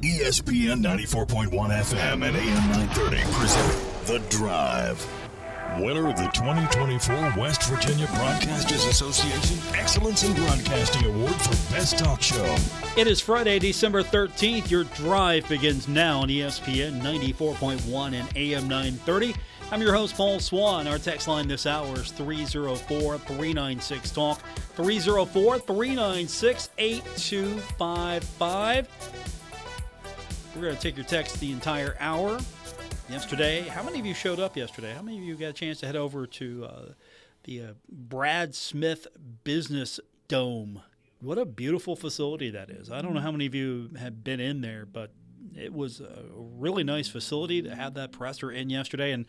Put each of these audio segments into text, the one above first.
ESPN 94.1 FM and AM 930 present The Drive. Winner of the 2024 West Virginia Broadcasters Association Excellence in Broadcasting Award for Best Talk Show. It is Friday, December 13th. Your drive begins now on ESPN 94.1 and AM 930. I'm your host, Paul Swann. Our text line this hour is 304-396-TALK, 304-396-8255. We're going to take your text the entire hour. Yesterday, how many of you showed up yesterday? How many of you got a chance to head over to the Brad Smith Business Dome? What a beautiful facility that is. I don't know how many of you have been in there, but it was a really nice facility to have that presser in yesterday. And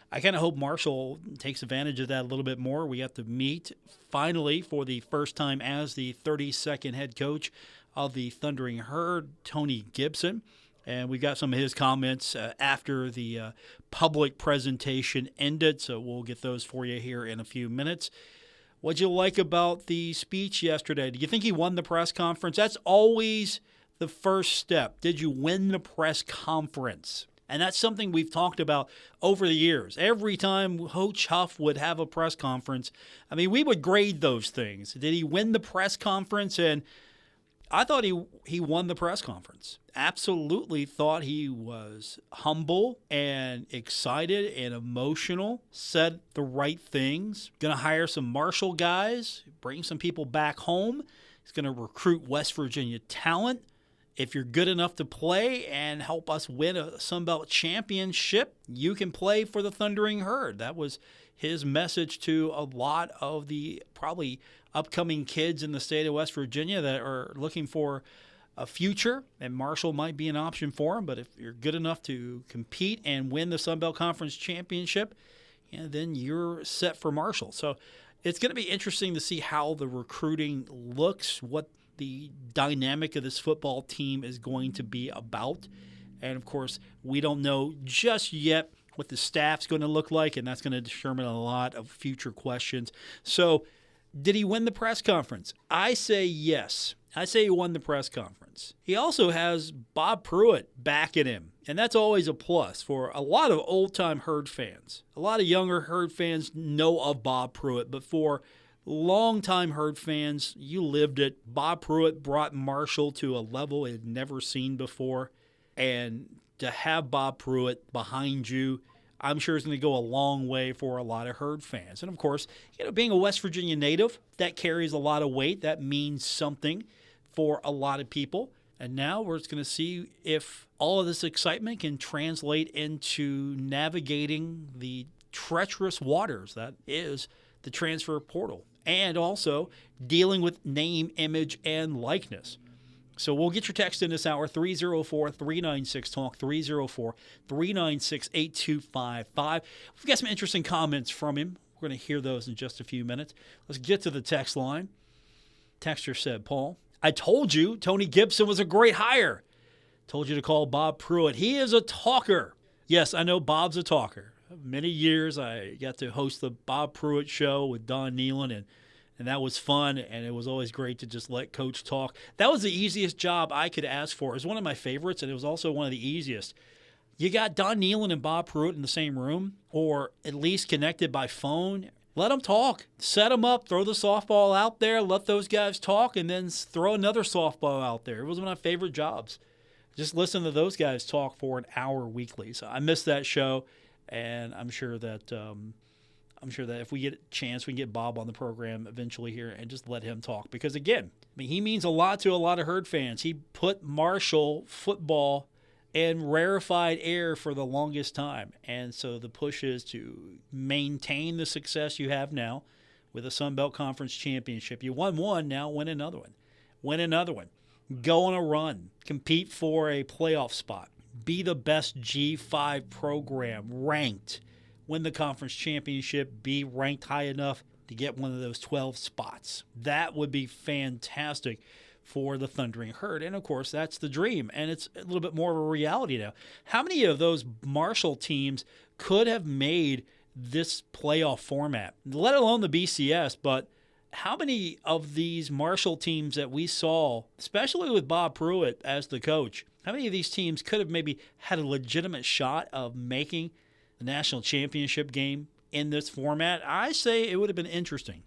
I kind of hope Marshall takes advantage of that a little bit more. We got to meet finally for the first time as the 32nd head coach of the Thundering Herd, Tony Gibson. And we got some of his comments after the public presentation ended, so we'll get those for you here in a few minutes. What'd you like about the speech yesterday? Do you think he won the press conference? That's always the first step. Did you win the press conference? And that's something we've talked about over the years. Every time Coach Huff would have a press conference, I mean, we would grade those things. Did he win the press conference? And I thought he won the press conference. Absolutely thought he was humble and excited and emotional, said the right things. Going to hire some Marshall guys, bring some people back home. He's going to recruit West Virginia talent. If you're good enough to play and help us win a Sun Belt championship, you can play for the Thundering Herd. That was his message to a lot of the probably upcoming kids in the state of West Virginia that are looking for a future, and Marshall might be an option for them. But if you're good enough to compete and win the Sun Belt Conference championship, then you're set for Marshall. So it's going to be interesting to see how the recruiting looks, what the dynamic of this football team is going to be about. And, of course, we don't know just yet what the staff's going to look like, and that's going to determine a lot of future questions. So did he win the press conference? I say yes. I say he won the press conference. He also has Bob Pruitt backing him, and that's always a plus for a lot of old-time Herd fans. A lot of younger Herd fans know of Bob Pruitt, but for long-time Herd fans, you lived it. Bob Pruitt brought Marshall to a level it had never seen before, and to have Bob Pruitt behind you, I'm sure is going to go a long way for a lot of Herd fans. And, of course, being a West Virginia native, that carries a lot of weight. That means something for a lot of people. And now we're just going to see if all of this excitement can translate into navigating the treacherous waters that is the transfer portal, and also dealing with name, image, and likeness. So we'll get your text in this hour, 304-396-TALK, 304-396-8255. We've got some interesting comments from him. We're going to hear those in just a few minutes. Let's get to the text line. Texter said, Paul, I told you Tony Gibson was a great hire. Told you to call Bob Pruitt. He is a talker. Yes, I know Bob's a talker. Many years I got to host the Bob Pruitt show with Don Nealon, and that was fun, and it was always great to just let Coach talk. That was the easiest job I could ask for. It was one of my favorites, and it was also one of the easiest. You got Don Nealon and Bob Pruitt in the same room, or at least connected by phone. Let them talk. Set them up. Throw the softball out there. Let those guys talk, and then throw another softball out there. It was one of my favorite jobs. Just listen to those guys talk for an hour weekly. So I missed that show, and I'm sure that if we get a chance, we can get Bob on the program eventually here and just let him talk. Because, again, he means a lot to a lot of Herd fans. He put Marshall football in rarefied air for the longest time. And so the push is to maintain the success you have now with a Sun Belt Conference championship. You won one, now win another one. Win another one. Go on a run. Compete for a playoff spot. Be the best G5 program, ranked. Win the conference championship, be ranked high enough to get one of those 12 spots. That would be fantastic for the Thundering Herd. And, of course, that's the dream, and it's a little bit more of a reality now. How many of those Marshall teams could have made this playoff format, let alone the BCS, but how many of these Marshall teams that we saw, especially with Bob Pruitt as the coach, how many of these teams could have maybe had a legitimate shot of making the national championship game in this format? I say it would have been interesting.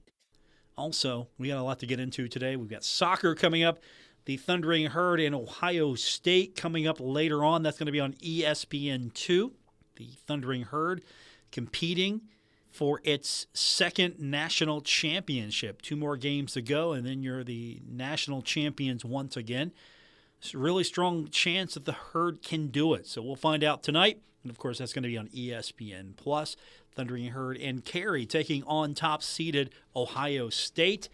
Also, we got a lot to get into today. We've got soccer coming up. The Thundering Herd in Ohio State coming up later on. That's going to be on ESPN2. The Thundering Herd competing for its second national championship. 2 more games to go, and then you're the national champions once again. It's a really strong chance that the Herd can do it. So we'll find out tonight. And, of course, that's going to be on ESPN+. Thundering Herd and Cary taking on top-seeded Ohio State.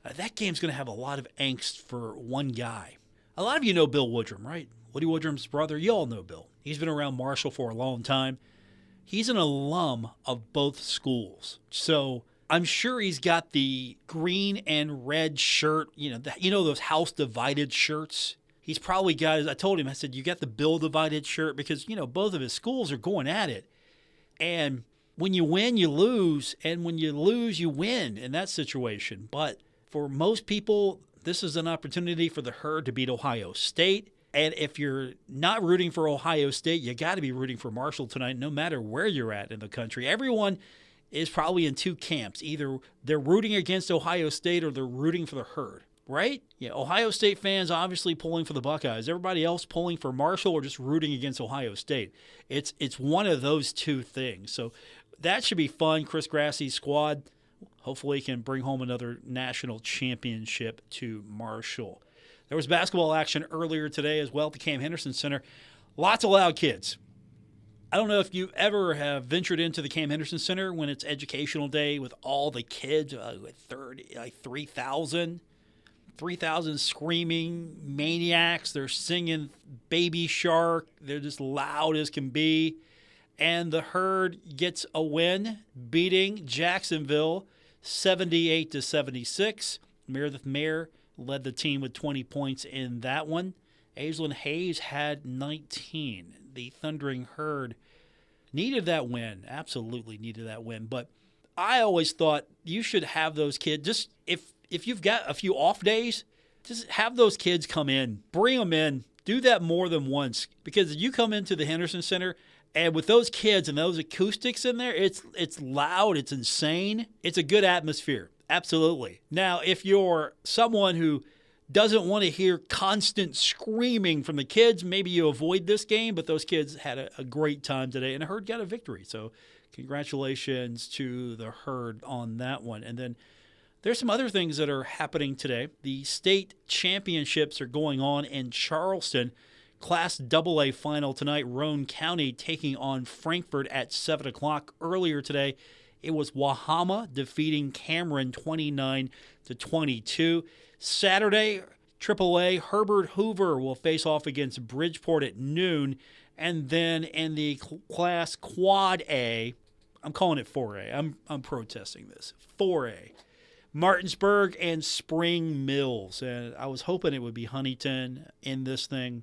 That game's going to have a lot of angst for one guy. A lot of you know Bill Woodrum, right? Woody Woodrum's brother. You all know Bill. He's been around Marshall for a long time. He's an alum of both schools. So I'm sure he's got the green and red shirt, those house-divided shirts. He's probably got, I told him, I said, you got the Bill-divided shirt because, both of his schools are going at it. And when you win, you lose. And when you lose, you win in that situation. But for most people, this is an opportunity for the Herd to beat Ohio State. And if you're not rooting for Ohio State, you got to be rooting for Marshall tonight, no matter where you're at in the country. Everyone is probably in 2 camps. Either they're rooting against Ohio State or they're rooting for the Herd, right? Yeah, Ohio State fans obviously pulling for the Buckeyes. Everybody else pulling for Marshall or just rooting against Ohio State. It's one of those 2 things. So that should be fun. Chris Grassie's squad hopefully can bring home another national championship to Marshall. There was basketball action earlier today as well at the Cam Henderson Center. Lots of loud kids. I don't know if you ever have ventured into the Cam Henderson Center when it's educational day with all the kids, 3,000 screaming maniacs. They're singing Baby Shark. They're just loud as can be. And the Herd gets a win, beating Jacksonville 78-76. Meredith Mayer led the team with 20 points in that one. Aislinn Hayes had 19. The Thundering Herd needed that win, absolutely needed that win. But I always thought you should have those kids, just if you've got a few off days, just have those kids come in, bring them in, do that more than once. Because you come into the Henderson Center, and with those kids and those acoustics in there, it's loud, it's insane. It's a good atmosphere. Absolutely. Now, if you're someone who doesn't want to hear constant screaming from the kids, maybe you avoid this game, but those kids had a great time today, and the Herd got a victory. So congratulations to the Herd on that one. And then there's some other things that are happening today. The state championships are going on in Charleston. Class AA final tonight, Roane County taking on Frankfort at 7 o'clock. Earlier today, it was Wahama defeating Cameron 29-22. Saturday, AAA, Herbert Hoover will face off against Bridgeport at noon. And then in the class Quad A, I'm calling it 4A. I'm protesting this. 4A. Martinsburg and Spring Mills. And I was hoping it would be Huntington in this thing.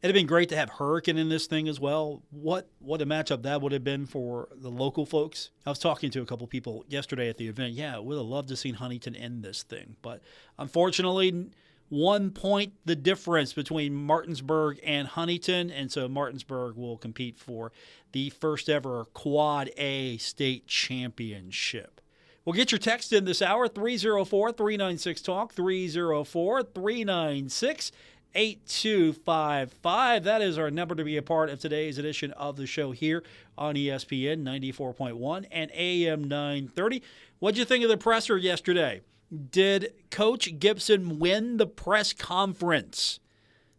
It'd have been great to have Hurricane in this thing as well. What a matchup that would have been for the local folks. I was talking to a couple people yesterday at the event. Yeah, we'd have loved to see Huntington in this thing. But unfortunately, 1 point the difference between Martinsburg and Huntington. And so Martinsburg will compete for the first ever Quad A state championship. Well, get your text in this hour, 304-396-TALK, 304-396-8255. That is our number to be a part of today's edition of the show here on ESPN 94.1 and AM 930. What'd you think of the presser yesterday? Did Coach Gibson win the press conference?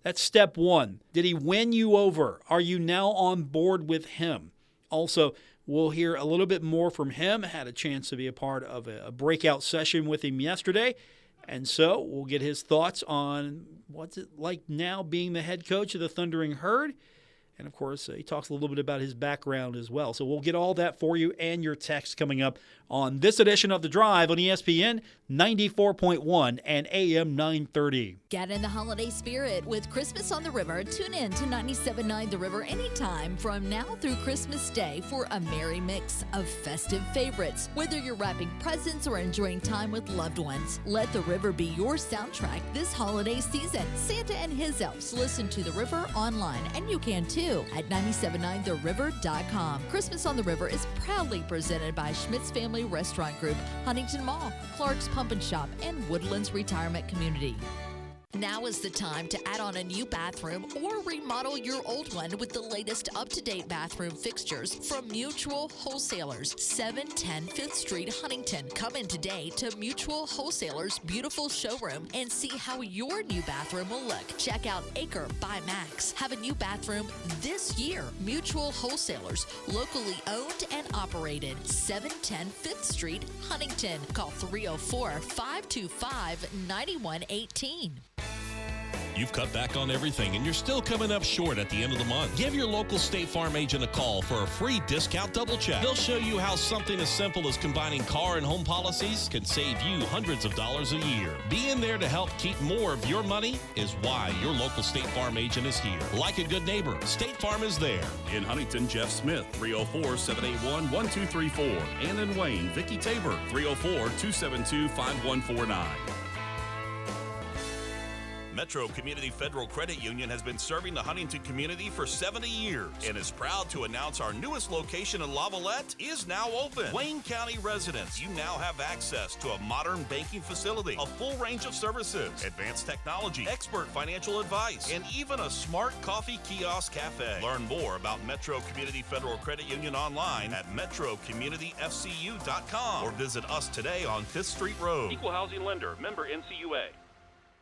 That's step one. Did he win you over? Are you now on board with him? Also, we'll hear a little bit more from him. Had a chance to be a part of a breakout session with him yesterday. And so we'll get his thoughts on what's it like now being the head coach of the Thundering Herd. And, of course, he talks a little bit about his background as well. So we'll get all that for you and your text coming up on this edition of The Drive on ESPN 94.1 and AM 930. Get in the holiday spirit with Christmas on the River. Tune in to 97.9 The River anytime from now through Christmas Day for a merry mix of festive favorites. Whether you're wrapping presents or enjoying time with loved ones, let the river be your soundtrack this holiday season. Santa and his elves listen to The River online, and you can too at 979theriver.com. Christmas on the River is proudly presented by Schmidt's Family Restaurant Group, Huntington Mall, Clark's Pump and Shop, and Woodlands Retirement Community. Now is the time to add on a new bathroom or remodel your old one with the latest up-to-date bathroom fixtures from Mutual Wholesalers, 710 5th Street, Huntington. Come in today to Mutual Wholesalers' beautiful showroom and see how your new bathroom will look. Check out Acre by Max. Have a new bathroom this year. Mutual Wholesalers, locally owned and operated, 710 5th Street, Huntington. Call 304-525-9118. You've cut back on everything and you're still coming up short at the end of the month. Give your local State Farm agent a call for a free discount double check. They'll show you how something as simple as combining car and home policies can save you hundreds of dollars a year. Being there to help keep more of your money is why your local State Farm agent is here. Like a good neighbor, State Farm is there. In Huntington, Jeff Smith, 304-781-1234. And in Wayne, Vicki Tabor, 304-272-5149. Metro Community Federal Credit Union has been serving the Huntington community for 70 years and is proud to announce our newest location in Lavalette is now open. Wayne County residents, you now have access to a modern banking facility, a full range of services, advanced technology, expert financial advice, and even a smart coffee kiosk cafe. Learn more about Metro Community Federal Credit Union online at metrocommunityfcu.com or visit us today on 5th Street Road. Equal housing lender, member NCUA.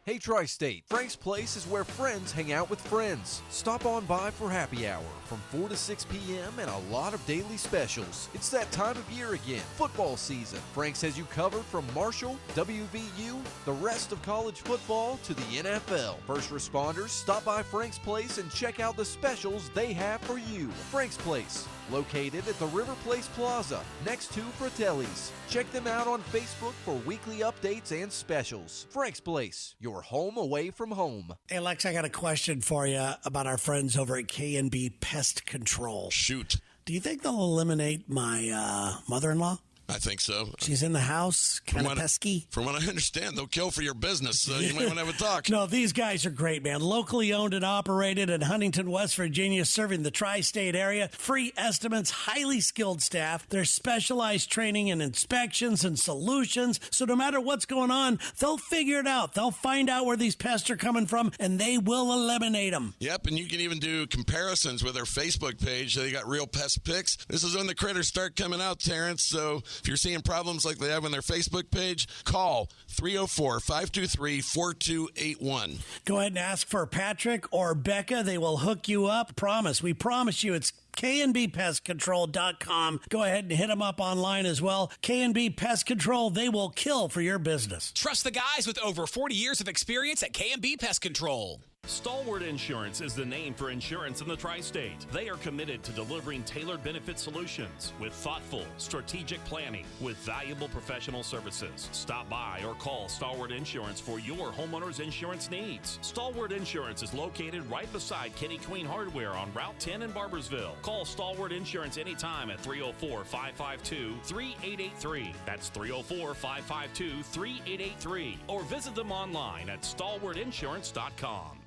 Hey Tri-State, Frank's Place is where friends hang out with friends. Stop on by for happy hour from 4 to 6 p.m. and a lot of daily specials. It's that time of year again, football season. Frank's has you covered from Marshall, WVU, the rest of college football to the NFL. First responders, stop by Frank's Place and check out the specials they have for you. Frank's Place, located at the River Place Plaza, next to Fratelli's. Check them out on Facebook for weekly updates and specials. Frank's Place, your home away from home. Hey, Lex, I got a question for you about our friends over at K&B Pest Control. Shoot. Do you think they'll eliminate my mother-in-law? I think so. She's in the house, kind of pesky. From what I understand, they'll kill for your business, so you might want to have a talk. No, these guys are great, man. Locally owned and operated in Huntington, West Virginia, serving the tri-state area. Free estimates, highly skilled staff. There's specialized training and inspections and solutions. So no matter what's going on, they'll figure it out. They'll find out where these pests are coming from, and they will eliminate them. Yep, and you can even do comparisons with their Facebook page. They got real pest pics. This is when the critters start coming out, Terrence, so if you're seeing problems like they have on their Facebook page, call 304-523-4281. Go ahead and ask for Patrick or Becca. They will hook you up. We promise you it's KNBPestControl.com. Go ahead and hit them up online as well. K&B Pest Control, they will kill for your business. Trust the guys with over 40 years of experience at K&B Pest Control. Stalwart Insurance is the name for insurance in the tri-state. They are committed to delivering tailored benefit solutions with thoughtful, strategic planning with valuable professional services. Stop by or call Stalwart Insurance for your homeowner's insurance needs. Stalwart Insurance is located right beside Kenny Queen Hardware on Route 10 in Barbersville. Call Stalwart Insurance anytime at 304-552-3883. That's 304-552-3883. Or visit them online at stalwartinsurance.com.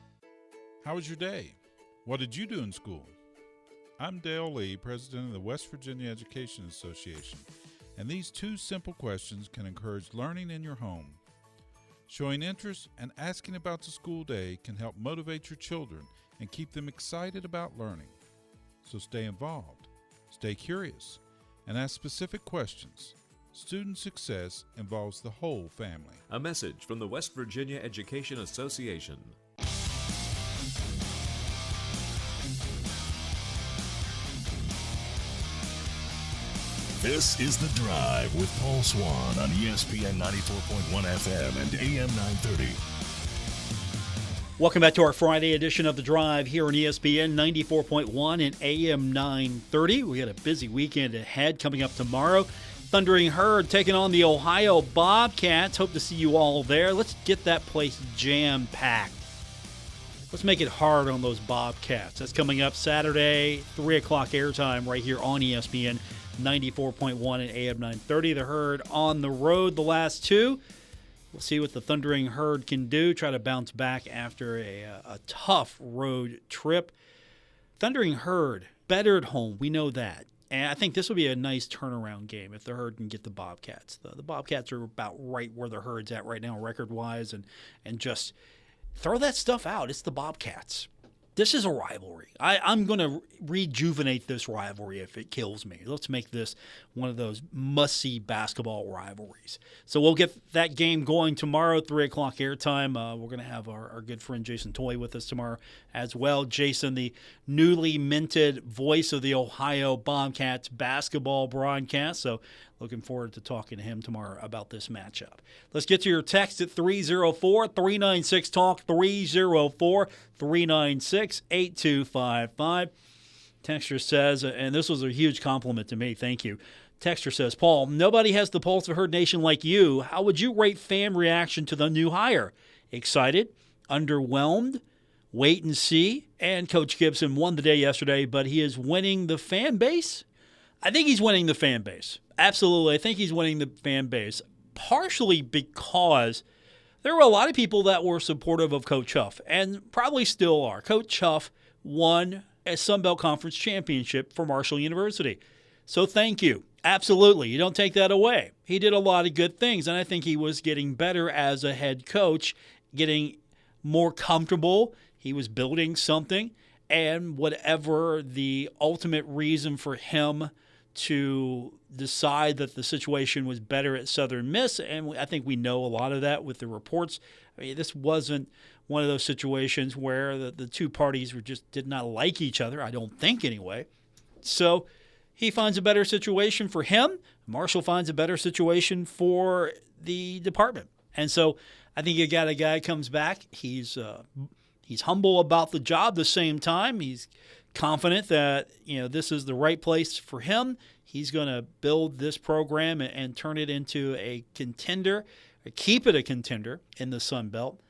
How was your day? What did you do in school? I'm Dale Lee, president of the West Virginia Education Association, and these two simple questions can encourage learning in your home. Showing interest and asking about the school day can help motivate your children and keep them excited about learning. So stay involved, stay curious, and ask specific questions. Student success involves the whole family. A message from the West Virginia Education Association. This is The Drive with Paul Swann on ESPN 94.1 FM and AM 930. Welcome back to our Friday edition of The Drive here on ESPN 94.1 and AM 930. We got a busy weekend ahead coming up tomorrow. Thundering Herd taking on the Ohio Bobcats. Hope to see you all there. Let's get that place jam-packed. Let's make it hard on those Bobcats. That's coming up Saturday, 3 o'clock airtime right here on ESPN 94.1 and AM 930. The Herd on the road the last two. We'll see what the Thundering Herd can do, try to bounce back after a tough road trip. Thundering Herd, better at home, we know that. And I think this will be a nice turnaround game if the Herd can get the Bobcats. The Bobcats are about right where the Herd's at right now record-wise, and just throw that stuff out. It's the Bobcats. This is a rivalry. I'm going to rejuvenate this rivalry if it kills me. Let's make this one of those must-see basketball rivalries. So we'll get that game going tomorrow, 3 o'clock airtime. We're going to have our good friend Jason Toy with us tomorrow as well. Jason, the newly minted voice of the Ohio Bobcats basketball broadcast. So looking forward to talking to him tomorrow about this matchup. Let's get to your text at 304-396-TALK, 304-396-8255. Texter says, and this was a huge compliment to me, thank you. Texter says, Paul, nobody has the pulse of Herd Nation like you. How would you rate fan reaction to the new hire? Excited? Underwhelmed? Wait and see? And Coach Gibson won the day yesterday, but he is winning the fan base? I think he's winning the fan base. Absolutely. I think he's winning the fan base, partially because there were a lot of people that were supportive of Coach Huff, and probably still are. Coach Huff won a Sun Belt Conference championship for Marshall University. So thank you. Absolutely. You don't take that away. He did a lot of good things, and I think he was getting better as a head coach, getting more comfortable. He was building something, and whatever the ultimate reason for him to decide that the situation was better at Southern Miss, and I think we know a lot of that with the reports. I mean, this wasn't one of those situations where the two parties did not like each other, I don't think anyway. So he finds a better situation for him. Marshall finds a better situation for the department. And so I think you got a guy comes back. He's humble about the job at the same time. He's confident that this is the right place for him. He's going to build this program and turn it into a contender, or keep it a contender in the Sun Belt.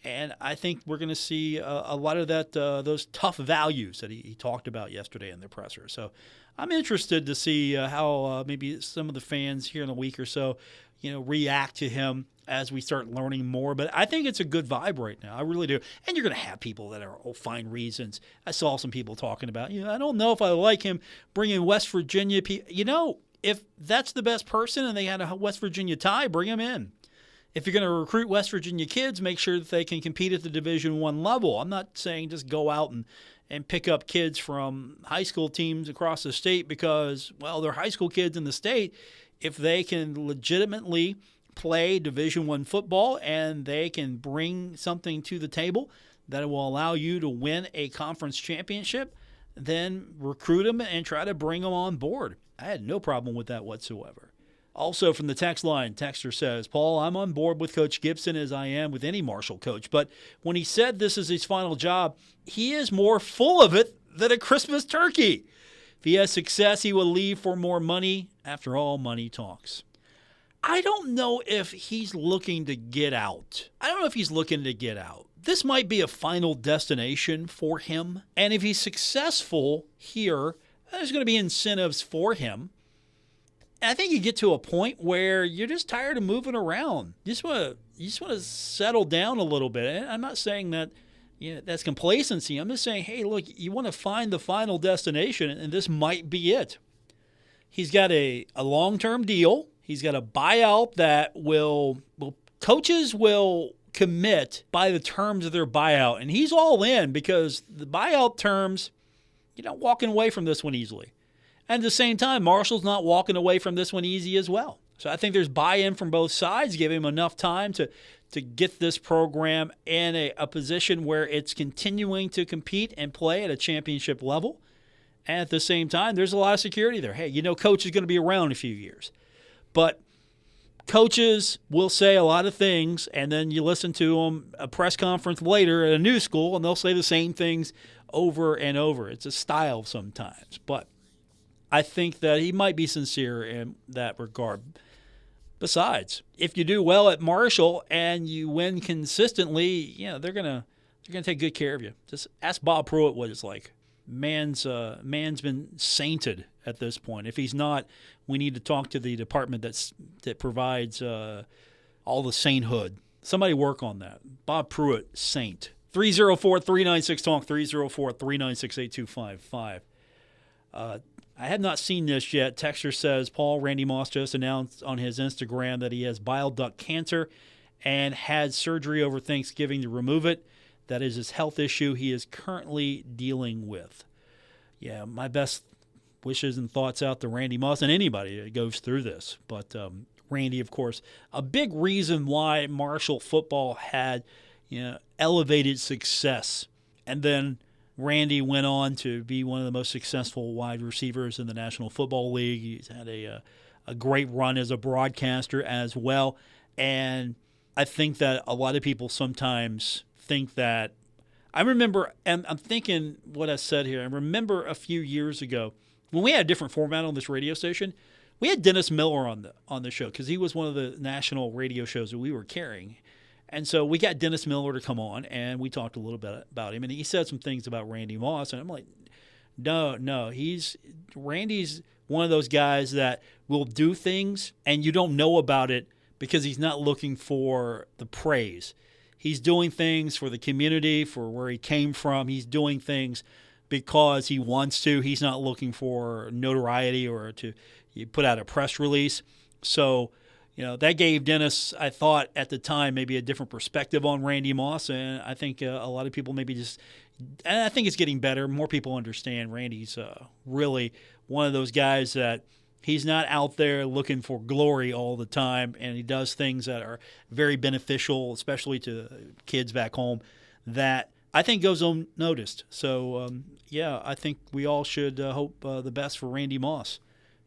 And I think we're going to see a lot of that, those tough values that he talked about yesterday in the presser. So I'm interested to see how maybe some of the fans here in a week or so, react to him as we start learning more. But I think it's a good vibe right now. I really do. And you're going to have people that will find reasons. I saw some people talking about, I don't know if I like him bringing West Virginia people. If that's the best person and they had a West Virginia tie, bring him in. If you're going to recruit West Virginia kids, make sure that they can compete at the Division I level. I'm not saying just go out and pick up kids from high school teams across the state because, well, they're high school kids in the state. If they can legitimately play Division I football and they can bring something to the table that will allow you to win a conference championship, then recruit them and try to bring them on board. I had no problem with that whatsoever. Also from the text line, texter says, Paul, I'm on board with Coach Gibson as I am with any Marshall coach, but when he said this is his final job, he is more full of it than a Christmas turkey. If he has success, he will leave for more money. After all, money talks. I don't know if he's looking to get out. This might be a final destination for him, and if he's successful here, there's going to be incentives for him. I think you get to a point where you're just tired of moving around. You just want to settle down a little bit. And I'm not saying that that's complacency. I'm just saying, hey, look, you want to find the final destination, and this might be it. He's got a long-term deal. He's got a buyout that coaches will commit by the terms of their buyout. And he's all in because the buyout terms, you're not walking away from this one easily. And at the same time, Marshall's not walking away from this one easy as well. So I think there's buy-in from both sides, give him enough time to get this program in a position where it's continuing to compete and play at a championship level. And at the same time, there's a lot of security there. Hey, Coach is going to be around a few years. But coaches will say a lot of things, and then you listen to them a press conference later at a new school, and they'll say the same things over and over. It's a style sometimes, but I think that he might be sincere in that regard. Besides, if you do well at Marshall and you win consistently, they're gonna take good care of you. Just ask Bob Pruitt what it's like. Man's been sainted at this point. If he's not, we need to talk to the department that provides all the sainthood. Somebody work on that. Bob Pruitt, saint. 304-396-TALK, 304-396-8255. I have not seen this yet. Texter says, Paul, Randy Moss just announced on his Instagram that he has bile duct cancer and had surgery over Thanksgiving to remove it. That is his health issue he is currently dealing with. Yeah, my best wishes and thoughts out to Randy Moss and anybody that goes through this. But Randy, of course, a big reason why Marshall football had elevated success. And then Randy went on to be one of the most successful wide receivers in the National Football League. He's had a great run as a broadcaster as well. And I think that a lot of people sometimes think that – I remember – and I'm thinking what I said here. I remember a few years ago when we had a different format on this radio station, we had Dennis Miller on the show because he was one of the national radio shows that we were carrying. And so we got Dennis Miller to come on, and we talked a little bit about him. And he said some things about Randy Moss, and I'm like, no, Randy's one of those guys that will do things, and you don't know about it because he's not looking for the praise. He's doing things for the community, for where he came from. He's doing things because he wants to. He's not looking for notoriety or to put out a press release. So that gave Dennis, I thought at the time, maybe a different perspective on Randy Moss. And I think a lot of people maybe and I think it's getting better. More people understand Randy's really one of those guys that he's not out there looking for glory all the time. And he does things that are very beneficial, especially to kids back home, that I think goes unnoticed. So, I think we all should hope the best for Randy Moss.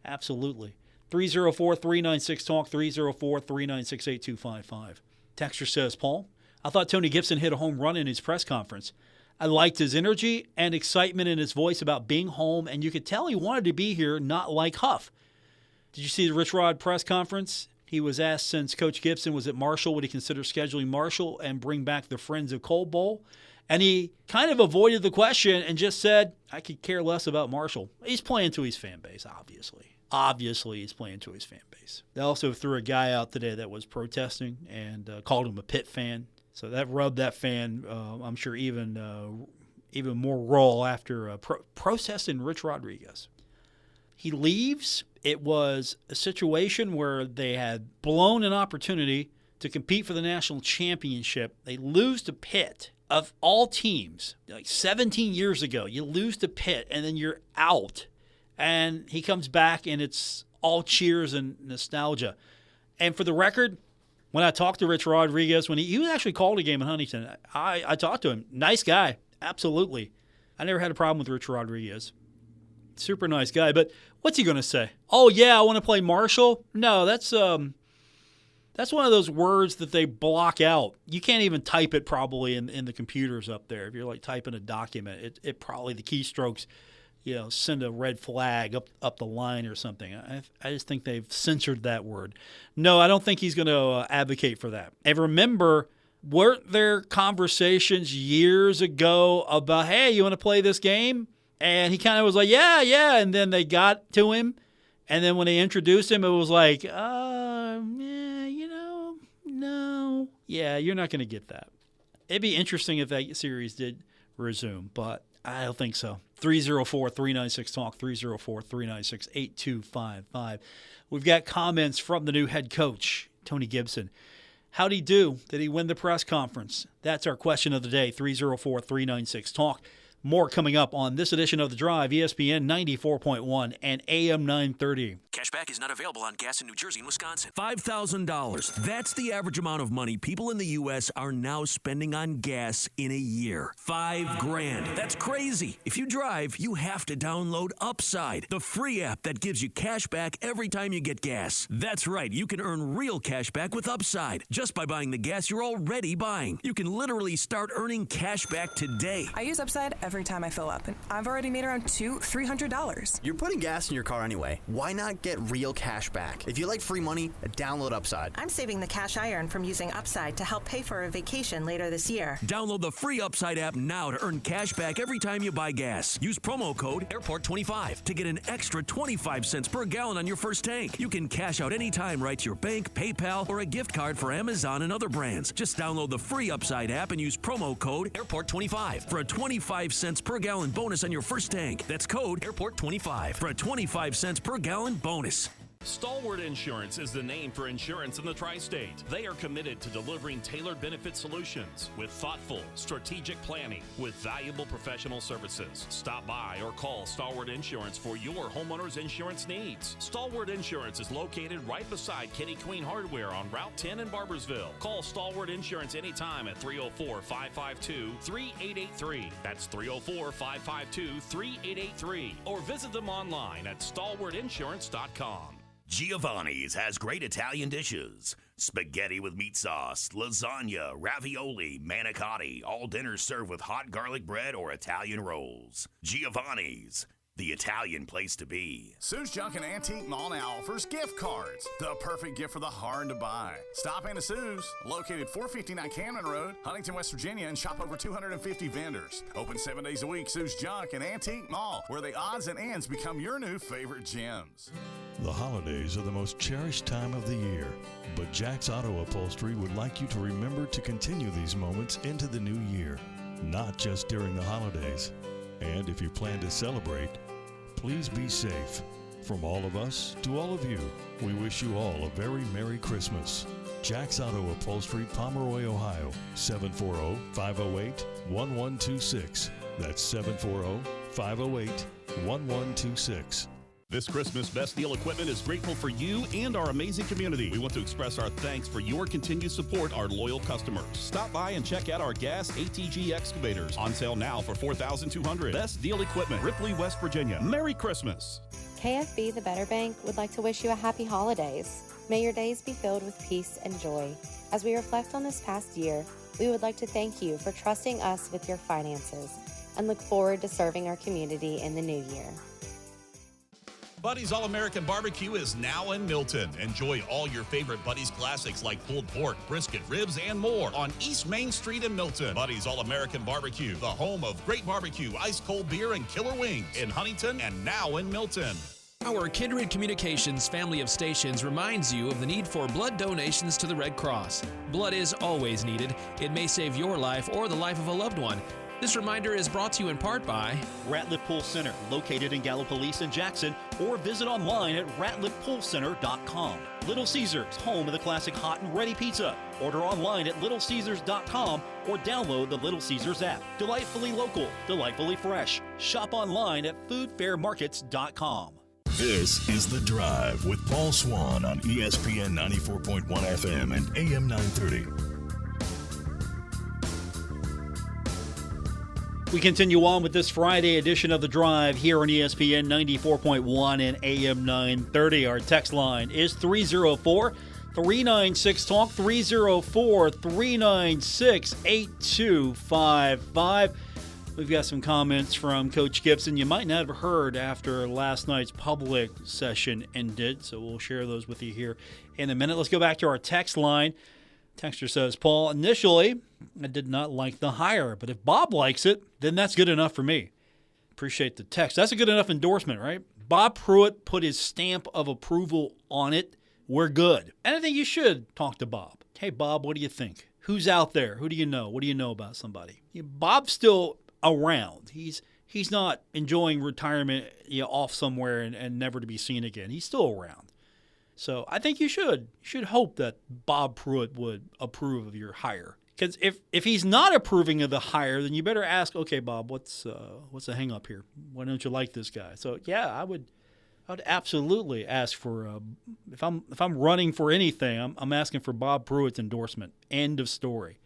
Absolutely. 304-396-TALK, 304-396-8255. Texter says, Paul, I thought Tony Gibson hit a home run in his press conference. I liked his energy and excitement in his voice about being home, and you could tell he wanted to be here, not like Huff. Did you see the Rich Rod press conference? He was asked since Coach Gibson was at Marshall, would he consider scheduling Marshall and bring back the Friends of Cold Bowl? And he kind of avoided the question and just said, I could care less about Marshall. He's playing to his fan base, obviously. Obviously, he's playing to his fan base. They also threw a guy out today that was protesting and called him a Pitt fan. So that rubbed that fan, I'm sure, even more raw after protesting Rich Rodriguez. He leaves. It was a situation where they had blown an opportunity to compete for the national championship. They lose to Pitt. Of all teams, like 17 years ago, you lose to Pitt, and then you're out. And he comes back, and it's all cheers and nostalgia. And for the record, when I talked to Rich Rodriguez, when he was actually called a game in Huntington, I talked to him. Nice guy, absolutely. I never had a problem with Rich Rodriguez. Super nice guy. But what's he going to say? Oh, yeah, I want to play Marshall? No, that's one of those words that they block out. You can't even type it probably in the computers up there. If you're like typing a document, it probably the keystrokes, send a red flag up the line or something. I just think they've censored that word. No, I don't think he's going to advocate for that. And remember, weren't there conversations years ago about, hey, you want to play this game? And he kind of was like, yeah. And then they got to him. And then when they introduced him, it was like, no. Yeah, you're not going to get that. It'd be interesting if that series did resume, but I don't think so. 304-396-TALK, 304-396-8255. We've got comments from the new head coach, Tony Gibson. How'd he do? Did he win the press conference? That's our question of the day, 304-396-TALK. More coming up on this edition of The Drive, ESPN 94.1 and AM 930. Cashback is not available on gas in New Jersey and Wisconsin. $5,000. That's the average amount of money people in the U.S. are now spending on gas in a year. $5,000. That's crazy. If you drive, you have to download Upside, the free app that gives you cash back every time you get gas. That's right. You can earn real cash back with Upside just by buying the gas you're already buying. You can literally start earning cash back today. I use Upside every time I fill up, and I've already made around $300. You're putting gas in your car anyway. Why not get real cash back? If you like free money, download Upside. I'm saving the cash I earn from using Upside to help pay for a vacation later this year. Download the free Upside app now to earn cash back every time you buy gas. Use promo code AIRPORT25 to get an extra 25 cents per gallon on your first tank. You can cash out anytime right to your bank, PayPal, or a gift card for Amazon and other brands. Just download the free Upside app and use promo code AIRPORT25 for a 25 cents per gallon bonus on your first tank. That's code AIRPORT25 for a 25 cents per gallon bonus. Stalwart Insurance is the name for insurance in the tri-state. They are committed to delivering tailored benefit solutions with thoughtful, strategic planning with valuable professional services. Stop by or call Stalwart Insurance for your homeowner's insurance needs. Stalwart Insurance is located right beside Kenny Queen Hardware on Route 10 in Barbersville. Call Stalwart Insurance anytime at 304-552-3883. That's 304-552-3883. Or visit them online at stalwartinsurance.com. Giovanni's has great Italian dishes. Spaghetti with meat sauce, lasagna, ravioli, manicotti, all dinners served with hot garlic bread or Italian rolls. Giovanni's, the Italian place to be. Sue's Junk and Antique Mall now offers gift cards. The perfect gift for the hard to buy. Stop into Sue's, located 459 Camden Road, Huntington, West Virginia, and shop over 250 vendors. Open 7 days a week, Sue's Junk and Antique Mall, where the odds and ends become your new favorite gems. The holidays are the most cherished time of the year, but Jack's Auto Upholstery would like you to remember to continue these moments into the new year, not just during the holidays. And if you plan to celebrate, please be safe. From all of us to all of you, we wish you all a very Merry Christmas. Jack's Auto Upholstery, Pomeroy, Ohio, 740-508-1126. That's 740-508-1126. This Christmas, Best Deal Equipment is grateful for you and our amazing community. We want to express our thanks for your continued support, our loyal customers. Stop by and check out our gas ATG excavators. On sale now for $4,200. Best Deal Equipment, Ripley, West Virginia. Merry Christmas. KFB, the Better Bank, would like to wish you a happy holidays. May your days be filled with peace and joy. As we reflect on this past year, we would like to thank you for trusting us with your finances and look forward to serving our community in the new year. Buddy's All-American Barbecue is now in Milton. Enjoy all your favorite Buddy's classics like pulled pork, brisket, ribs, and more on East Main Street in Milton. Buddy's All-American Barbecue, the home of great barbecue, ice-cold beer, and killer wings in Huntington and now in Milton. Our Kindred Communications family of stations reminds you of the need for blood donations to the Red Cross. Blood is always needed. It may save your life or the life of a loved one. This reminder is brought to you in part by Ratliff Pool Center, located in Gallipolis and Jackson, or visit online at ratliffpoolcenter.com. Little Caesars, home of the classic hot and ready pizza. Order online at littlecaesars.com or download the Little Caesars app. Delightfully local, delightfully fresh. Shop online at foodfairmarkets.com. This is The Drive with Paul Swann on ESPN 94.1 FM and AM 930. We continue on with this Friday edition of The Drive here on ESPN 94.1 and AM 930. Our text line is 304-396-TALK, 304-396-8255. We've got some comments from Coach Gibson you might not have heard after last night's public session ended, so we'll share those with you here in a minute. Let's go back to our text line. Texter says, Paul, initially, I did not like the hire, but if Bob likes it, then that's good enough for me. Appreciate the text. That's a good enough endorsement, right? Bob Pruitt put his stamp of approval on it. We're good. And I think you should talk to Bob. Hey, Bob, what do you think? Who's out there? Who do you know? What do you know about somebody? Bob's still around. He's not enjoying retirement off somewhere and never to be seen again. He's still around. So I think you should hope that Bob Pruitt would approve of your hire. Because if he's not approving of the hire, then you better ask, okay, Bob, what's the hang up here? Why don't you like this guy? So yeah, I would absolutely ask for if I'm running for anything, I'm asking for Bob Pruitt's endorsement. End of story.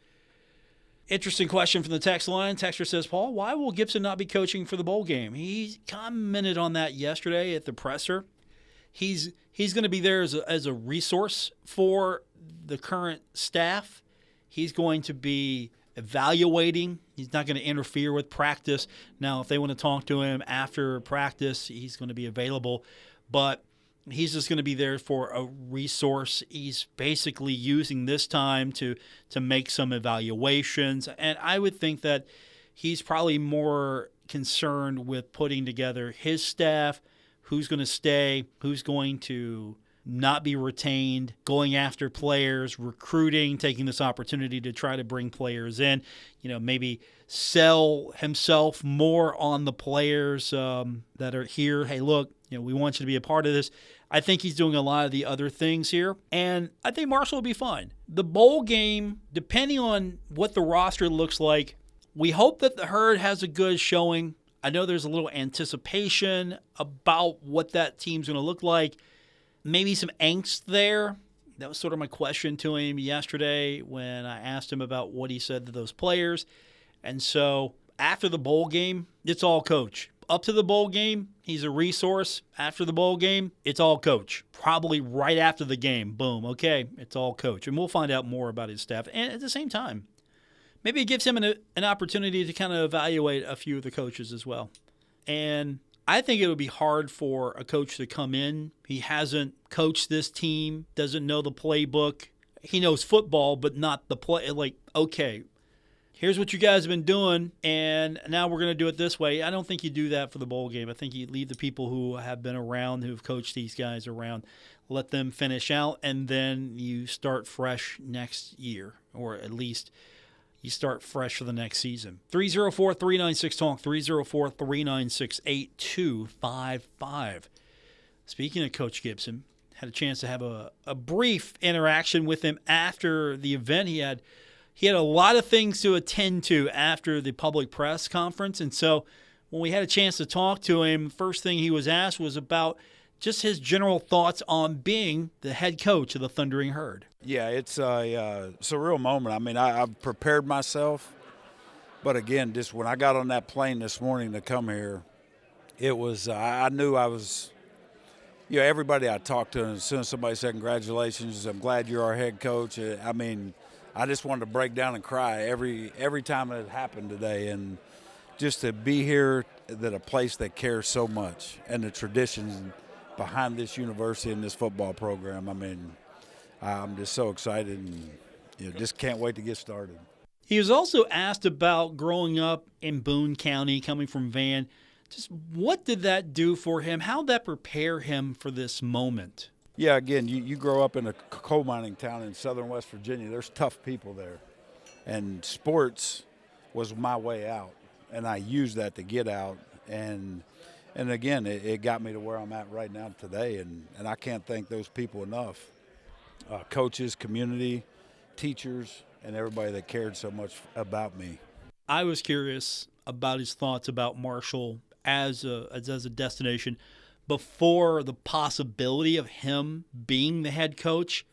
Interesting question from the text line. Texter says, Paul, why will Gibson not be coaching for the bowl game? He commented on that yesterday at the presser. He's going to be there as a resource for the current staff. He's going to be evaluating. He's not going to interfere with practice. Now, if they want to talk to him after practice, he's going to be available. But he's just going to be there for a resource. He's basically using this time to make some evaluations. And I would think that he's probably more concerned with putting together his staff, who's going to stay, who's going to not be retained, going after players, recruiting, taking this opportunity to try to bring players in, maybe sell himself more on the players that are here. Hey, look, we want you to be a part of this. I think he's doing a lot of the other things here, and I think Marshall will be fine. The bowl game, depending on what the roster looks like, we hope that the Herd has a good showing. I know there's a little anticipation about what that team's going to look like. Maybe some angst there. That was sort of my question to him yesterday when I asked him about what he said to those players. And so after the bowl game, it's all coach. Up to the bowl game, he's a resource. After the bowl game, it's all coach. Probably right after the game, boom, okay, it's all coach. And we'll find out more about his staff. And at the same time, maybe it gives him an opportunity to kind of evaluate a few of the coaches as well. And I think it would be hard for a coach to come in. He hasn't coached this team, doesn't know the playbook. He knows football, but not the play. Like, okay, here's what you guys have been doing, and now we're going to do it this way. I don't think you do that for the bowl game. I think you leave the people who have been around, who have coached these guys around, let them finish out, and then you start fresh next year, or at least you start fresh for the next season. 304-396-TALK, 304-396-8255. Speaking of Coach Gibson, had a chance to have a brief interaction with him after the event. He had a lot of things to attend to after the public press conference, and so when we had a chance to talk to him, first thing he was asked was about just his general thoughts on being the head coach of the Thundering Herd. Yeah, it's a surreal moment. I mean, I've prepared myself, but again, just when I got on that plane this morning to come here, it was I knew I was, everybody I talked to, and as soon as somebody said congratulations, I'm glad you're our head coach. I mean, I just wanted to break down and cry every time it happened today, and just to be here at a place that cares so much and the traditions behind this university and this football program. I mean, I'm just so excited and just can't wait to get started. He was also asked about growing up in Boone County, coming from Van. Just what did that do for him? How did that prepare him for this moment? Yeah, again, you grow up in a coal mining town in southern West Virginia. There's tough people there. And sports was my way out, and I used that to get out. And again, it got me to where I'm at right now today, and I can't thank those people enough. Coaches, community, teachers, and everybody that cared so much about me. I was curious about his thoughts about Marshall as a destination before the possibility of him being the head coach.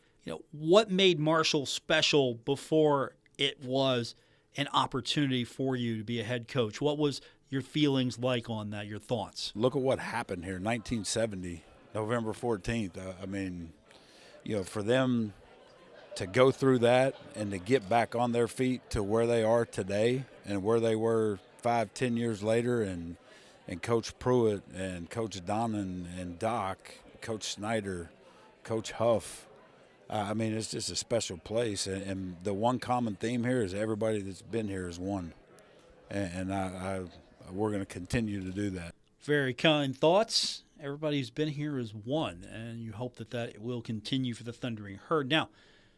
What made Marshall special before it was an opportunity for you to be a head coach? What was your feelings like on that, your thoughts? Look at what happened here, 1970, November 14th. I mean, for them to go through that and to get back on their feet to where they are today and where they were 5-10 years later, and Coach Pruitt and Coach Donnan and Doc, Coach Snyder, Coach Huff, I mean, it's just a special place. And the one common theme here is everybody that's been here is one. And we're going to continue to do that. Very kind thoughts. Everybody who's been here is one, and you hope that will continue for the Thundering Herd. Now,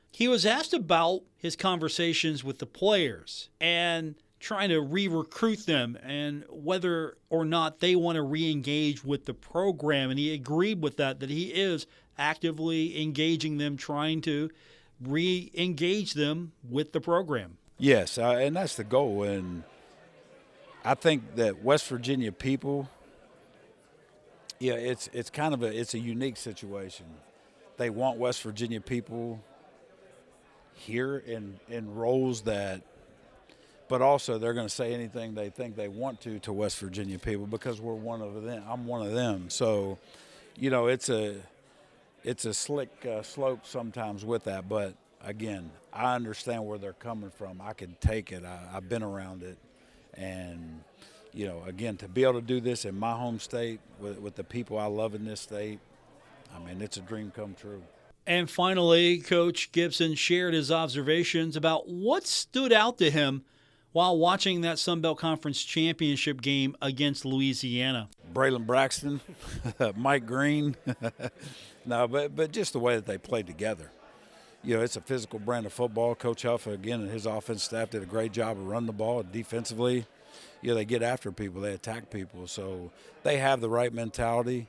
he was asked about his conversations with the players and trying to re-recruit them and whether or not they want to re-engage with the program, and he agreed with that he is actively engaging them, trying to re-engage them with the program. Yes, and that's the goal. And I think that West Virginia people, it's kind of a unique situation. They want West Virginia people here in roles that, but also they're going to say anything they think they want to West Virginia people because we're one of them. I'm one of them. So, it's a slick slope sometimes with that. But again, I understand where they're coming from. I can take it. I've been around it, and again, to be able to do this in my home state with the people I love in this state, I mean, it's a dream come true. And finally, Coach Gibson shared his observations about what stood out to him while watching that Sun Belt Conference championship game against Louisiana. Braylon Braxton, Mike Green, no, but just the way that they played together. It's a physical brand of football. Coach Huff, again, and his offense staff did a great job of running the ball defensively. They get after people, they attack people, so they have the right mentality.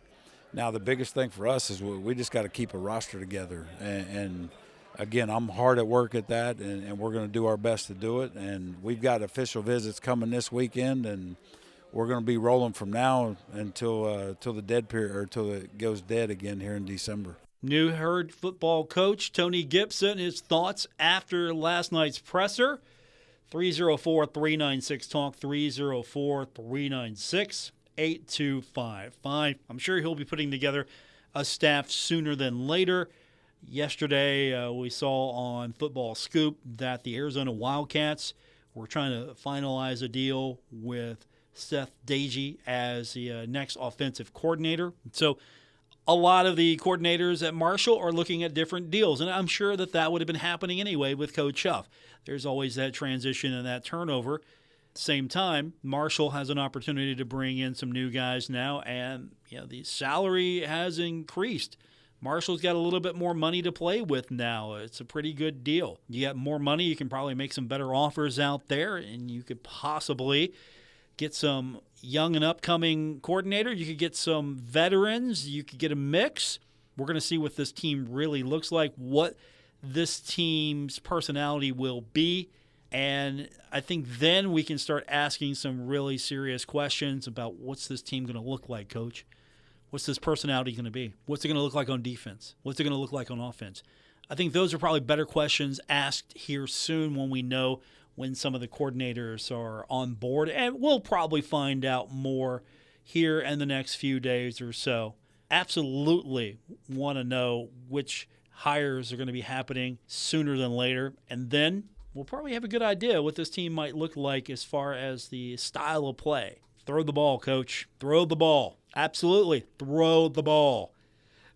Now, the biggest thing for us is we just got to keep a roster together. And again, I'm hard at work at that, and we're going to do our best to do it. And we've got official visits coming this weekend, and we're going to be rolling from now until the dead period, or till it goes dead again here in December. New Herd football coach Tony Gibson, his thoughts after last night's presser. 304-396-TALK, 304-396-8255. I'm sure he'll be putting together a staff sooner than later. Yesterday, we saw on Football Scoop that the Arizona Wildcats were trying to finalize a deal with Seth Dagey as the next offensive coordinator. So a lot of the coordinators at Marshall are looking at different deals, and I'm sure that would have been happening anyway with Coach Huff. There's always that transition and that turnover. Same time, Marshall has an opportunity to bring in some new guys now, and the salary has increased. Marshall's got a little bit more money to play with now. It's a pretty good deal. You got more money, you can probably make some better offers out there, and you could possibly get some young and upcoming coordinator. You could get some veterans. You could get a mix. We're going to see what this team really looks like, what this team's personality will be. And I think then we can start asking some really serious questions about what's this team going to look like, Coach? What's this personality going to be? What's it going to look like on defense? What's it going to look like on offense? I think those are probably better questions asked here soon when we know when some of the coordinators are on board. And we'll probably find out more here in the next few days or so. Absolutely want to know which hires are going to be happening sooner than later. And then we'll probably have a good idea what this team might look like as far as the style of play. Throw the ball, Coach. Throw the ball. Absolutely. Throw the ball.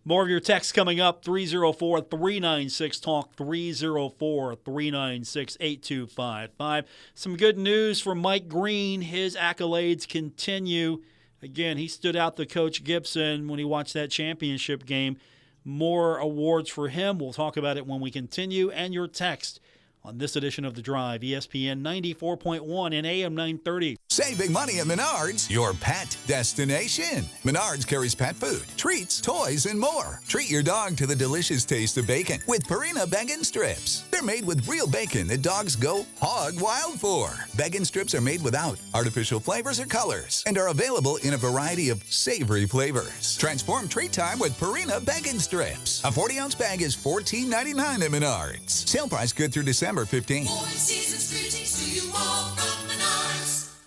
More of your texts coming up, 304-396-TALK, 304-396-8255. Some good news for Mike Green. His accolades continue. Again, he stood out to Coach Gibson when he watched that championship game. More awards for him. We'll talk about it when we continue. And your text on this edition of The Drive, ESPN 94.1 and AM 930. Save big money at Menards, your pet destination. Menards carries pet food, treats, toys, and more. Treat your dog to the delicious taste of bacon with Purina Bacon Strips. They're made with real bacon that dogs go hog wild for. Bacon strips are made without artificial flavors or colors and are available in a variety of savory flavors. Transform treat time with Purina Bacon Strips. A 40-ounce bag is $14.99 at Menards. Sale price good through December 15th.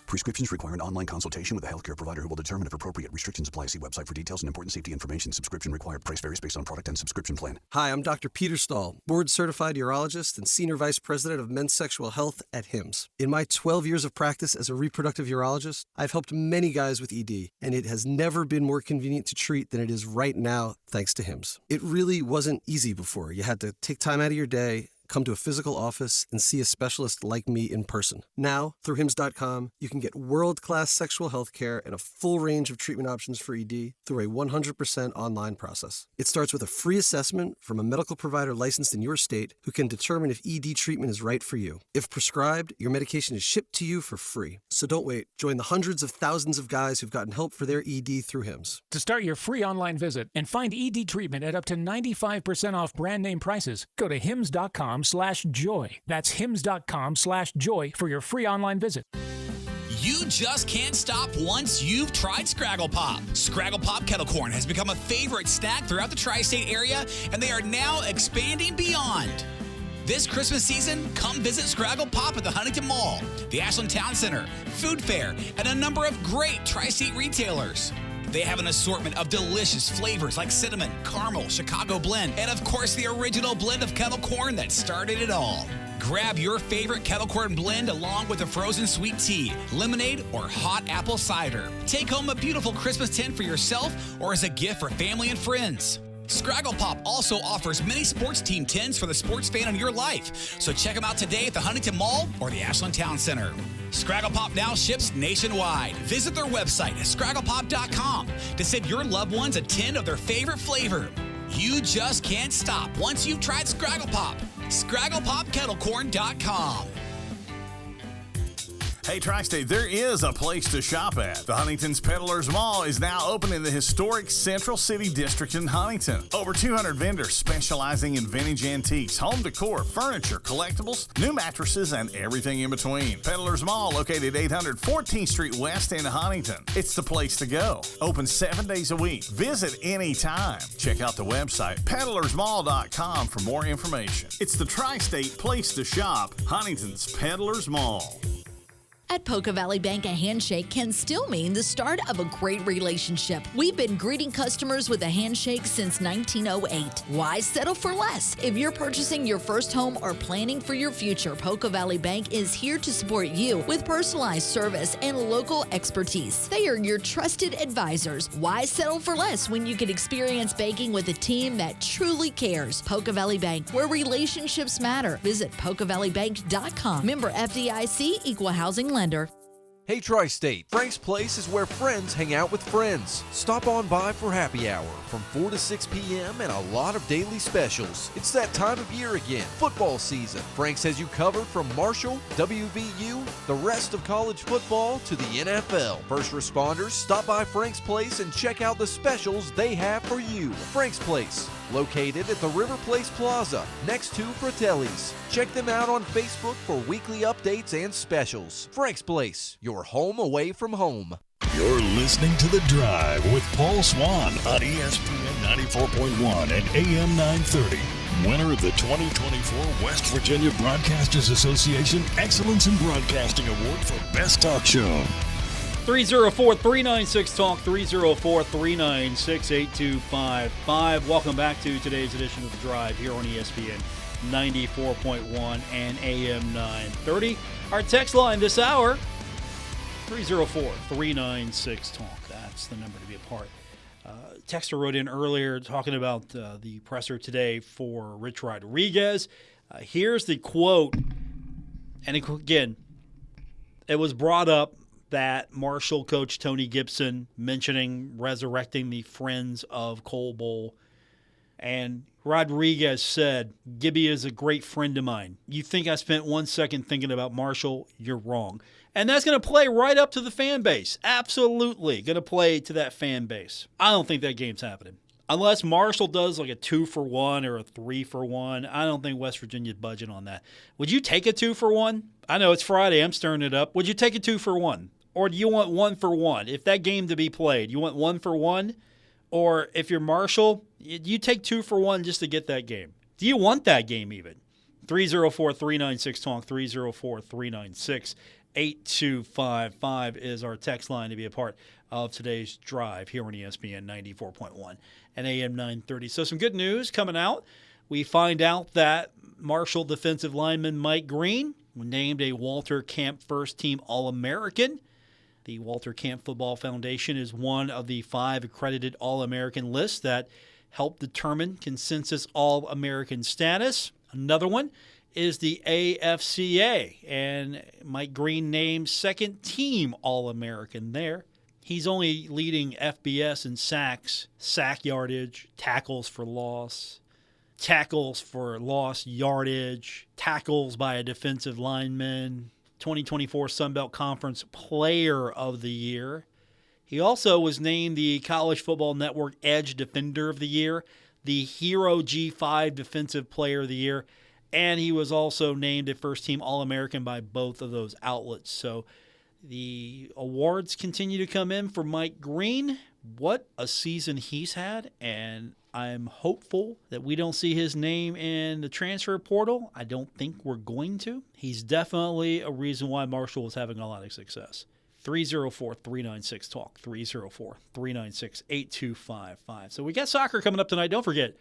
Prescriptions require an online consultation with a healthcare provider who will determine if appropriate. Restrictions apply. See website for details and important safety information. Subscription required. Price varies based on product and subscription plan. Hi, I'm Dr. Peter Stahl, board-certified urologist and senior vice president of men's sexual health at HIMSS. In my 12 years of practice as a reproductive urologist, I've helped many guys with ED, and it has never been more convenient to treat than it is right now, thanks to HIMSS. It really wasn't easy before. You had to take time out of your day, come to a physical office, and see a specialist like me in person. Now, through HIMSS.com, you can get world-class sexual health care and a full range of treatment options for ED through a 100% online process. It starts with a free assessment from a medical provider licensed in your state who can determine if ED treatment is right for you. If prescribed, your medication is shipped to you for free. So don't wait. Join the hundreds of thousands of guys who've gotten help for their ED through HIMSS. To start your free online visit and find ED treatment at up to 95% off brand name prices, go to HIMSS.com hims.com/joy. That's hims.com/joy for your free online visit. You just can't stop once you've tried Scraggle Pop. Scraggle Pop kettle corn has become a favorite snack throughout the tri-state area, and they are now expanding beyond. This Christmas season, come visit Scraggle Pop at the Huntington Mall, the Ashland Town Center, Food Fair, and a number of great tri-state retailers. They have an assortment of delicious flavors like cinnamon, caramel, Chicago blend, and of course the original blend of kettle corn that started it all. Grab your favorite kettle corn blend along with a frozen sweet tea, lemonade, or hot apple cider. Take home a beautiful Christmas tin for yourself or as a gift for family and friends. Scraggle Pop also offers many sports team tins for the sports fan in your life. So check them out today at the Huntington Mall or the Ashland Town Center. Scraggle Pop now ships nationwide. Visit their website at scragglepop.com to send your loved ones a tin of their favorite flavor. You just can't stop once you've tried Scraggle Pop. ScragglePopKettlecorn.com. Hey, Tri-State, there is a place to shop at. The Huntington's Peddlers Mall is now open in the historic Central City District in Huntington. Over 200 vendors specializing in vintage antiques, home decor, furniture, collectibles, new mattresses, and everything in between. Peddlers Mall, located 800 14th Street West in Huntington. It's the place to go. Open 7 days a week. Visit anytime. Check out the website, peddlersmall.com, for more information. It's the Tri-State place to shop, Huntington's Peddlers Mall. At Poca Valley Bank, a handshake can still mean the start of a great relationship. We've been greeting customers with a handshake since 1908. Why settle for less? If you're purchasing your first home or planning for your future, Poca Valley Bank is here to support you with personalized service and local expertise. They are your trusted advisors. Why settle for less when you can experience banking with a team that truly cares? Poca Valley Bank, where relationships matter. Visit PocaValleyBank.com. Member FDIC, Equal Housing Lender. Hey Tri-State, Frank's Place is where friends hang out with friends. Stop on by for happy hour from 4 to 6 p.m. and a lot of daily specials. It's that time of year again, football season. Frank's has you covered from Marshall, WVU, the rest of college football to the NFL. First responders, stop by Frank's Place and check out the specials they have for you. Frank's Place, located at the River Place Plaza, next to Fratelli's. Check them out on Facebook for weekly updates and specials. Frank's Place, your home away from home. You're listening to The Drive with Paul Swann on ESPN 94.1 and AM 930. Winner of the 2024 West Virginia Broadcasters Association Excellence in Broadcasting Award for Best Talk Show. 304-396-TALK, 304-396-8255. Welcome back to today's edition of The Drive here on ESPN 94.1 and AM 930. Our text line this hour, 304-396-TALK. That's the number to be a part. Texter wrote in earlier talking about the presser today for Rich Rodriguez. Here's the quote. And again, it was brought up that Marshall coach Tony Gibson mentioning resurrecting the Friends of Cole Bowl. And Rodriguez said, Gibby is a great friend of mine. You think I spent 1 second thinking about Marshall? You're wrong. And that's going to play right up to the fan base. Absolutely going to play to that fan base. I don't think that game's happening. Unless Marshall does like a 2-for-1 or a 3-for-1, I don't think West Virginia's budget on that. Would you take a 2-for-1? I know it's Friday. I'm stirring it up. Would you take a 2-for-1? Or do you want 1-for-1? If that game to be played, you want 1-for-1? Or if you're Marshall, you take 2-for-1 just to get that game. Do you want that game even? 304-396-TALK, 304-396-8255 is our text line to be a part of today's drive here on ESPN 94.1 and AM 930. So some good news coming out. We find out that Marshall defensive lineman Mike Green was named a Walter Camp First Team All-American. The Walter Camp Football Foundation is one of the 5 accredited All-American lists that help determine consensus All-American status. Another one is the AFCA, and Mike Green named second team All-American there. He's only leading FBS in sacks, sack yardage, tackles for loss yardage, tackles by a defensive lineman, 2024 Sun Belt Conference Player of the Year. He also was named the College Football Network Edge Defender of the Year, the Hero G5 Defensive Player of the Year, And he was also named a first-team All-American by both of those outlets. So the awards continue to come in for Mike Green. What a season he's had, and I'm hopeful that we don't see his name in the transfer portal. I don't think we're going to. He's definitely a reason why Marshall is having a lot of success. 304-396-TALK, 304-396-8255. So we got soccer coming up tonight. Don't forget,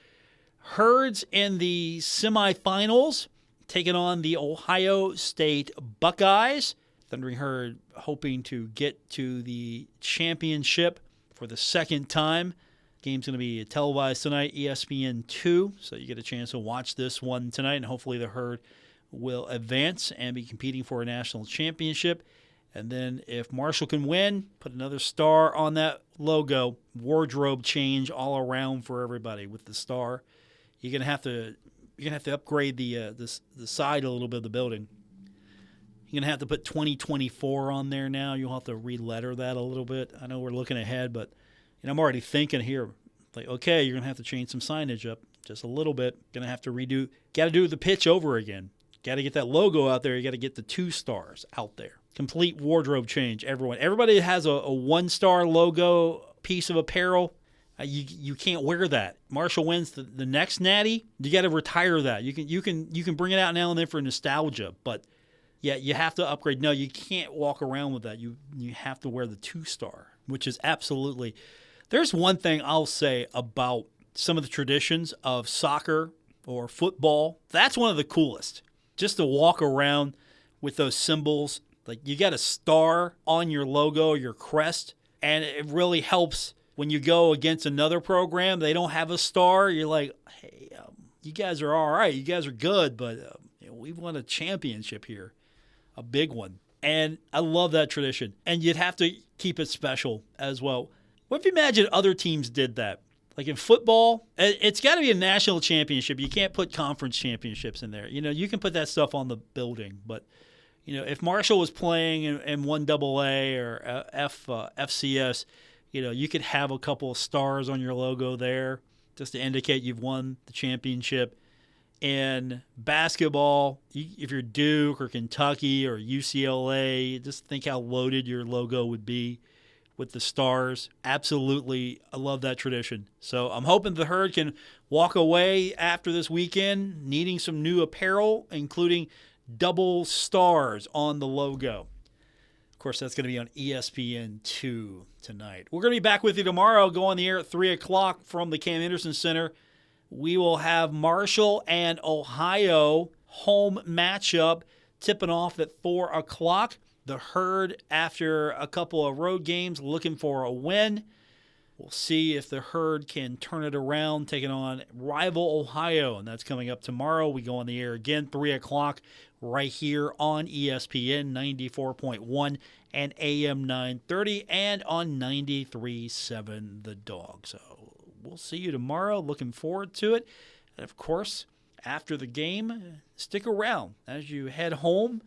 Herds in the semifinals, taking on the Ohio State Buckeyes. Thundering Herd hoping to get to the championship for the second time. Game's going to be televised tonight, ESPN2, so you get a chance to watch this one tonight, and hopefully the Herd will advance and be competing for a national championship. And then if Marshall can win, put another star on that logo. Wardrobe change all around for everybody with the star. You're gonna have to upgrade the side a little bit of the building. You're gonna have to put 2024 on there now. You'll have to re-letter that a little bit. I know we're looking ahead, but I'm already thinking here, like, okay, you're gonna have to change some signage up just a little bit. Gonna have to got to do the pitch over again. Got to get that logo out there. You got to get the 2 stars out there. Complete wardrobe change. Everybody has a 1-star logo piece of apparel. You can't wear that. Marshall wins the next Natty. You got to retire that. You can bring it out now and then for nostalgia, but yeah, you have to upgrade. No, you can't walk around with that. You have to wear the 2-star, which is absolutely. There's one thing I'll say about some of the traditions of soccer or football. That's one of the coolest. Just to walk around with those symbols, like you got a star on your logo, your crest, and it really helps. When you go against another program, they don't have a star. You're like, hey, you guys are all right. You guys are good, but we've won a championship here, a big one. And I love that tradition. And you'd have to keep it special as well. What if you imagine other teams did that? Like in football, it's got to be a national championship. You can't put conference championships in there. You can put that stuff on the building. But, if Marshall was playing in 1AA or FCS, you could have a couple of stars on your logo there just to indicate you've won the championship. In basketball, if you're Duke or Kentucky or UCLA, just think how loaded your logo would be with the stars. Absolutely, I love that tradition. So I'm hoping the Herd can walk away after this weekend needing some new apparel, including double stars on the logo. Of course, that's going to be on ESPN2 tonight. We're going to be back with you tomorrow. Go on the air at 3 o'clock from the Cam Henderson Center. We will have Marshall and Ohio home matchup tipping off at 4 o'clock. The Herd, after a couple of road games, looking for a win. We'll see if the Herd can turn it around, taking on rival Ohio, and that's coming up tomorrow. We go on the air again, 3 o'clock, right here on ESPN 94.1 and AM 930, and on 93.7 The Dog. So we'll see you tomorrow. Looking forward to it. And, of course, after the game, stick around. As you head home,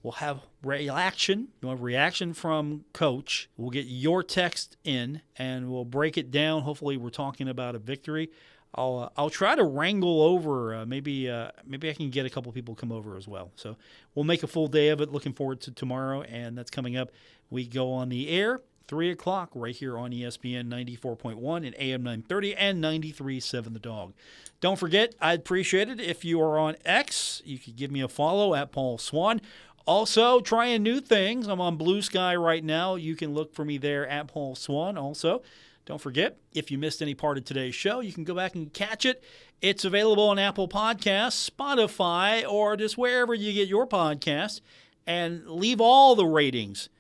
we'll have reaction. We'll have reaction from Coach. We'll get your text in, and we'll break it down. Hopefully we're talking about a victory. I'll try to wrangle over. Maybe I can get a couple people come over as well. So we'll make a full day of it. Looking forward to tomorrow, and that's coming up. We go on the air 3 o'clock right here on ESPN 94.1 and AM 930 and 93.7 The Dog. Don't forget, I'd appreciate it if you are on X. You could give me a follow at Paul Swann. Also, trying new things. I'm on Blue Sky right now. You can look for me there at Paul Swann. Also, don't forget, if you missed any part of today's show, you can go back and catch it. It's available on Apple Podcasts, Spotify, or just wherever you get your podcasts. And leave all the ratings.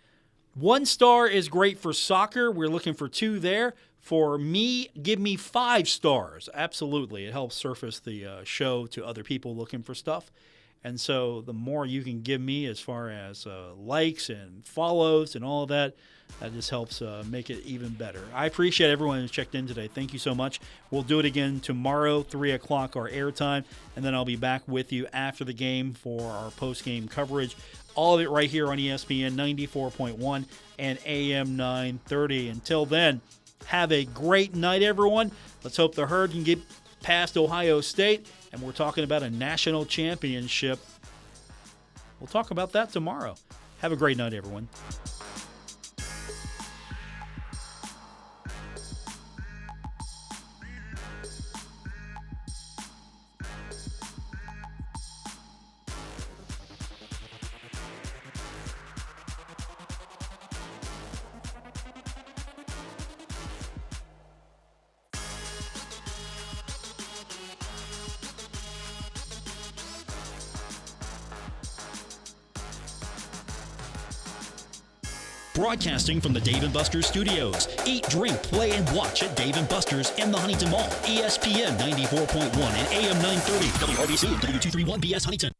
1 star is great for soccer. We're looking for 2 there. For me, give me 5 stars. Absolutely. It helps surface the show to other people looking for stuff. And so the more you can give me as far as likes and follows and all of that, that just helps make it even better. I appreciate everyone who's checked in today. Thank you so much. We'll do it again tomorrow, 3 o'clock, our airtime, and then I'll be back with you after the game for our post-game coverage. All of it right here on ESPN 94.1 and AM 930. Until then, have a great night, everyone. Let's hope the Herd can past Ohio State, and we're talking about a national championship. We'll talk about that tomorrow. Have a great night, everyone. Broadcasting from the Dave & Buster's studios. Eat, drink, play, and watch at Dave & Buster's in the Huntington Mall. ESPN 94.1 and AM 930. WRBC, W231BS Huntington.